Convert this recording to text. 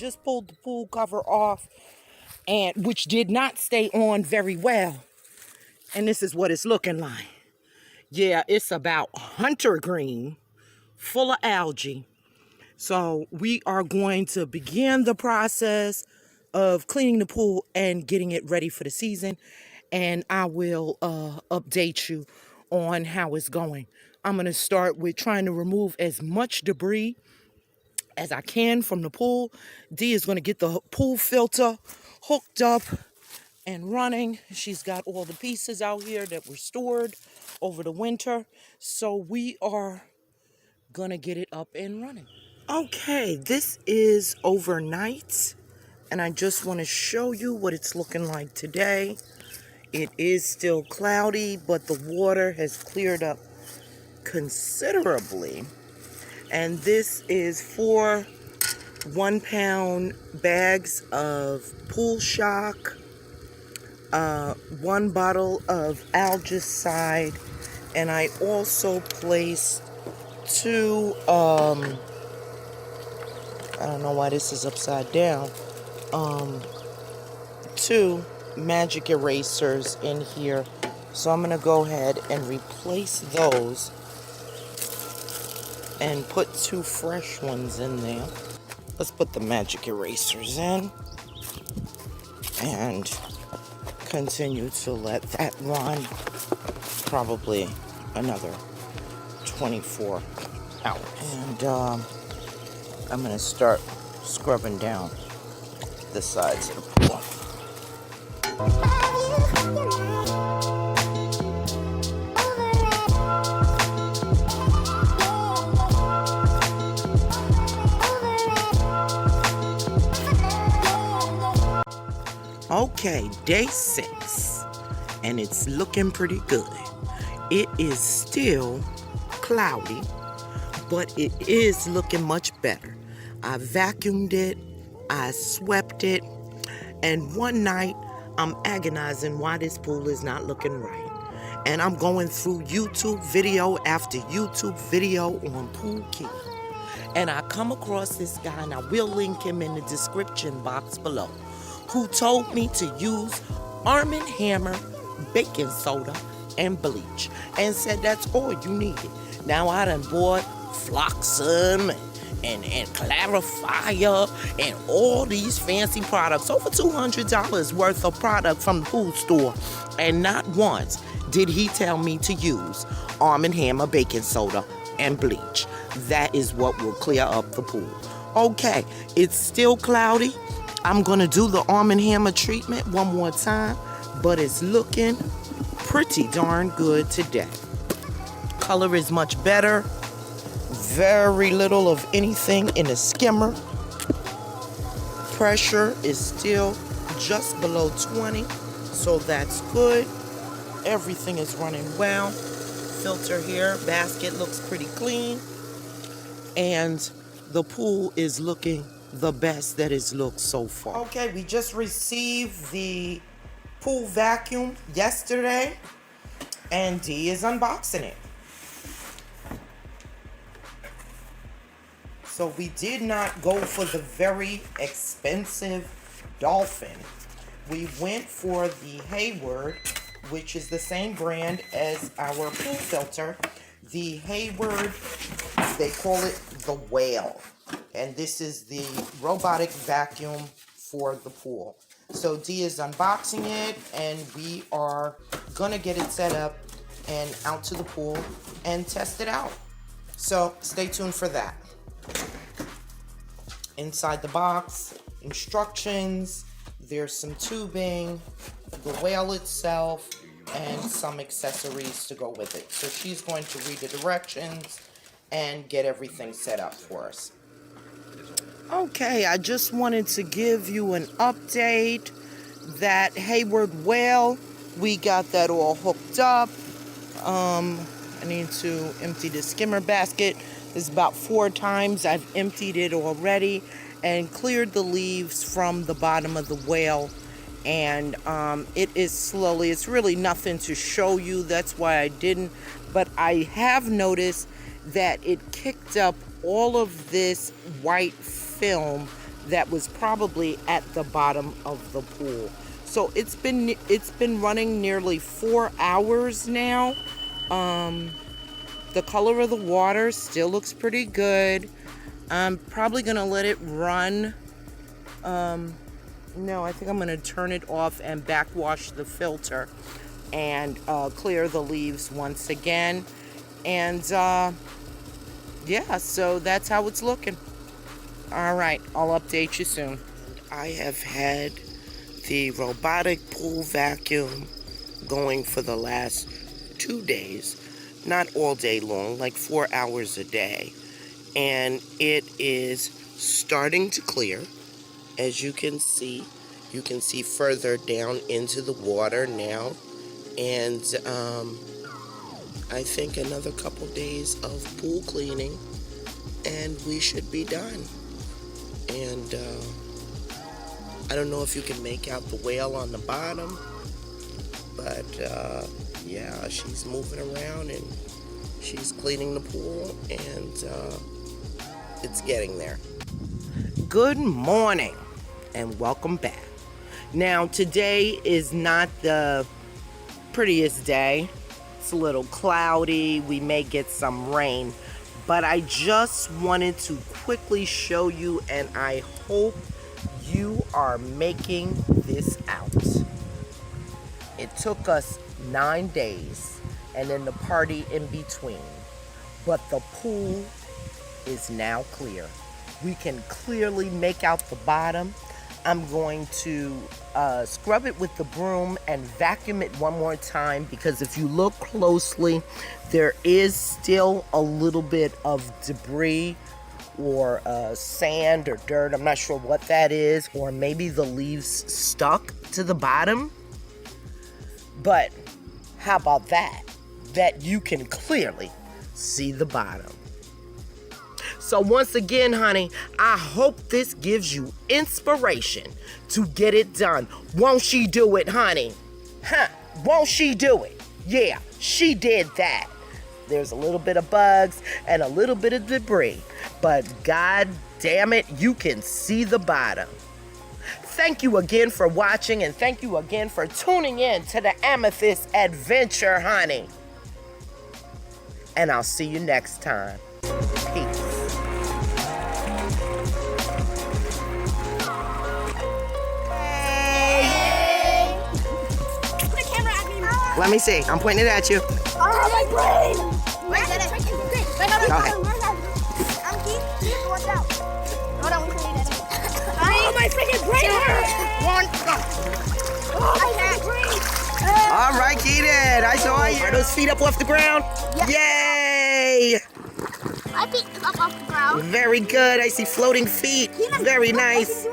just pulled the pool cover off, and which did not stay on very well. And this is what it's looking like. Yeah, it's about hunter green, full of algae. So we are going to begin the process of cleaning the pool and getting it ready for the season. And I will update you on how it's going. I'm going to start with trying to remove as much debris as I can from the pool. Dee is going to get the pool filter hooked up and running. She's got all the pieces out here that were stored over the winter. So we are going to get it up and running. Okay, this is overnight, and I just want to show you what it's looking like today. It is still cloudy, but the water has cleared up considerably. And this is 4 1-pound bags of Pool Shock, 1 bottle of Algaecide, and I also placed 2, I don't know why this is upside down, 2 magic erasers in here. So I'm going to go ahead and replace those and put 2 fresh ones in there. Let's put the magic erasers in and continue to let that run probably another 24 hours. And I'm going to start scrubbing down the sides of the pool. Okay, day 6, and it's looking pretty good. It is still cloudy, but it is looking much better. I vacuumed it, I swept it, and one night I'm agonizing why this pool is not looking right. And I'm going through YouTube video after YouTube video on Pool Key. And I come across this guy, and I will link him in the description box below, who told me to use Arm & Hammer, baking soda, and bleach, and said that's all you needed. Now I done bought Floxum and Clarifier and all these fancy products, over $200 worth of product from the pool store, and not once did he tell me to use Arm & Hammer baking soda and bleach. That is what will clear up the pool. Okay, it's still cloudy. I'm gonna do the Arm & Hammer treatment one more time, but it's looking pretty darn good today. Color is much better. Very little of anything in the skimmer. Pressure is still just below 20, so that's good. Everything is running well. Filter here, basket looks pretty clean. And the pool is looking the best that it's looked so far. Okay, we just received the pool vacuum yesterday, and Dee is unboxing it. So we did not go for the very expensive Dolphin. We went for the Hayward, which is the same brand as our pool filter. The Hayward, they call it the Whale. And this is the robotic vacuum for the pool. So Dee is unboxing it, and we are gonna get it set up and out to the pool and test it out. So stay tuned for that. Inside the box, instructions, there's some tubing, the Whale itself, and some accessories to go with it. So she's going to read the directions and get everything set up for us. Okay, I just wanted to give you an update. That Hayward Whale, we got that all hooked up. I need to empty the skimmer basket. It's about 4 times I've emptied it already and cleared the leaves from the bottom of the Whale. And it is slowly, it's really nothing to show you, that's why I didn't. But I have noticed that it kicked up all of this white film that was probably at the bottom of the pool. So it's been running nearly 4 hours now. The color of the water still looks pretty good. I'm probably gonna let it run. No, I think I'm gonna turn it off and backwash the filter and clear the leaves once again. And yeah, so that's how it's looking. All right, I'll update you soon. I have had the robotic pool vacuum going for the last 2 days, not all day long, like 4 hours a day. And it is starting to clear. As you can see further down into the water now. And I think another couple days of pool cleaning and we should be done. And I don't know if you can make out the whale on the bottom, but yeah, she's moving around and she's cleaning the pool, and it's getting there. Good morning and welcome back. Now, today is not the prettiest day. It's a little cloudy. We may get some rain, but I just wanted to quickly show you, and I hope you are making this out. It took us 9 days and then the party in between, but the pool is now clear. We can clearly make out the bottom. I'm going to scrub it with the broom and vacuum it one more time, because if you look closely, there is still a little bit of debris or sand or dirt. I'm not sure what that is, or maybe the leaves stuck to the bottom. But how about that? That you can clearly see the bottom. So once again, honey, I hope this gives you inspiration to get it done. Won't she do it, honey? Huh? Won't she do it? Yeah, she did that. There's a little bit of bugs and a little bit of debris, but god damn it, you can see the bottom. Thank you again for watching, and thank you again for tuning in to the Amethyst Adventure, honey. And I'll see you next time. Peace. Let me see. I'm pointing it at you. Oh, my brain! Wait, okay. Watch out. Hold on, we can eat it. Oh, my freaking brain hurts! Oh, my brain! All right, Keaton. I saw you. Are those feet up off the ground? Yes. Yay! My feet is up off the ground. Very good. I see floating feet. Very nice.